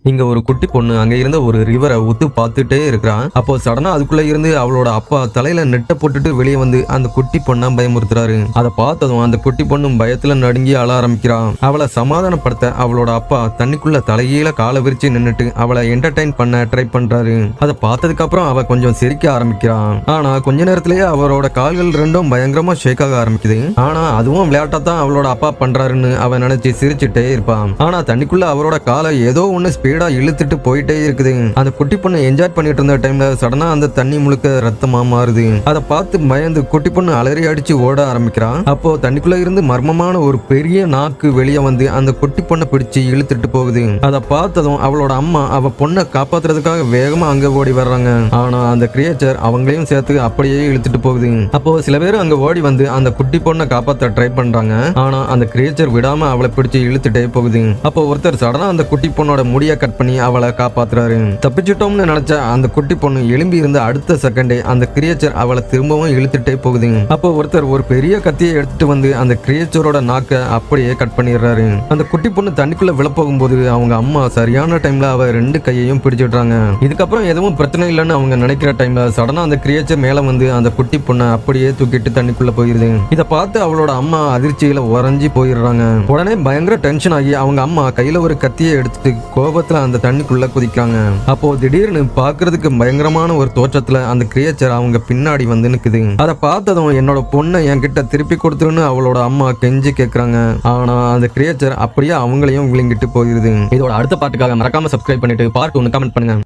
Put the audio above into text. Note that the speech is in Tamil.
இங்க ஒரு குட்டி பொண்ணு அங்க இருந்த ஒரு ரிவரை உத்து பார்த்துட்டே இருக்கிறான். அப்போ சடனா அதுக்குள்ள இருந்து அவளோட அப்பா தலையில நெட்டை போட்டுட்டு வெளியே வந்து அந்த குட்டி பொண்ணை பயமுறுத்துறாரு. அதை பார்த்ததும் அந்த குட்டி பொண்ணும் பயத்துல நடுங்கி அழ ஆரம்பிக்கிறான். அவளை சமாதானப்படுத்த அவளோட அப்பா தண்ணிக்குள்ள தலைகீழ காலை விரிச்சு நின்னுட்டு அவளை என்டர்டைன் பண்ண ட்ரை பண்றாரு. அதை பார்த்ததுக்கு அப்புறம் அவ கொஞ்சம் சிரிக்க ஆரம்பிக்கிறான். ஆனா கொஞ்ச நேரத்திலேயே அவரோட கால்கள் ரெண்டும் பயங்கரமா ஷேக் ஆக ஆரம்பிக்குது. ஆனா அதுவும் விளையாட்டா தான் அவளோட அப்பா பண்றாருன்னு அவன் நினைச்சு சிரிச்சுட்டே இருப்பான். ஆனா தண்ணிக்குள்ள அவரோட காலை ஏதோ ஒண்ணு ஸ்பீடா இழுத்துட்டு போயிட்டே இருக்குது. அந்த குட்டி பொண்ணு என்ஜாய் பண்ணிட்டு இருந்த டைம்ல சடனா அந்த தண்ணி முழுக்க ரத்தமா மாறுது. அதை பார்த்து பயந்து குட்டி பொண்ணு அலறி அடிச்சு ஓட ஆரம்பிக்கிறான். அப்போ தண்ணிக்குள்ள இருந்து மர்மமான ஒரு பெரிய நாக்கு வெளியே வந்து அந்த குட்டி பொண்ணை பிடிச்சு இழுத்துட்டு போகுது. அதை பார்த்ததும் அவளோட அம்மா அவ பொண்ணை காப்பாத்துறதுக்காக வேகமா அங்க ஓடி வர்றாங்க. ஆனா அந்த கிரியேச்சர் அவங்களையும் சேர்த்து அப்படியே இழுத்துட்டு போகுது. அப்போ சில பேர் அங்க ஓடி வந்து அந்த குட்டி பொண்ணை காப்பாத்த ட்ரை பண்றாங்க. ஆனா அந்த கிரியேச்சர் விடாம அவளை பிடிச்சு இழுத்துட்டே போகுது. அப்போ ஒருத்தர் சடனா அந்த குட்டி பொண்ணோட முடிய கட் பண்ணி அவளை காப்பாத்துறாரு. தப்பிச்சிட்டோம்னு நினைச்ச அந்த குட்டி பொண்ணு எழும்பி இருந்த அடுத்த செகண்டே அந்த கிரியேச்சர் அவளை திரும்பவும் இழுத்துட்டே போகுது. அப்போ ஒருத்தர் ஒரு பெரிய கத்தியை எடுத்துட்டு வந்து அந்த கிரியேச்சரோட நாக்க அப்படியே கட் பண்ணிடுறாரு. அந்த குட்டி பொண்ணு தண்ணிக்குள்ள விழ போகும்போது அவங்க அம்மா சரியான டைம்ல அவ ரெண்டு கையையும் பிடிச்சிடுறாங்க. இதுக்கப்புறம் எதுவும் பிரச்சனை இல்லைன்னு அவங்க நினைக்கிற டைம்ல சடனா அந்த கிரியேச்சர் மேல வந்து அந்த குட்டி பொண்ணை அப்படியே தூக்கிட்டு தண்ணிக்குள்ள போயிருது. இதை பார்த்து அவளோட அம்மா அதிர்ச்சியில உறைஞ்சி போயிடுறாங்க. உடனே பயங்கர டென்ஷன் ஆகி அவங்க அம்மா கையில ஒரு கத்தியை எடுத்துட்டு கோபத்துல அந்த தண்ணிக்குள்ள குதிக்காங்க. அப்போ திடீர்னு பாக்குறதுக்கு பயங்கரமான ஒரு தோற்றத்துல அந்த கிரியேச்சர் அவங்க பின்னாடி வந்து நிக்குது. அதை பார்த்ததும் என்னோட பொண்ணை என்கிட்ட திருப்பி கொடுத்துருன்னு அவளோட அம்மா கெஞ்சி கேக்குறாங்க. ஆனா அந்த கிரியேச்சர் அப்படியே அவங்களையும் விழுங்கிட்டு போயிருது. இதோட அடுத்த பாட்டுக்காக மறக்காம சப்ஸ்கிரைப் பண்ணிட்டு பார்ட் 1 கமெண்ட் பண்ணுங்க.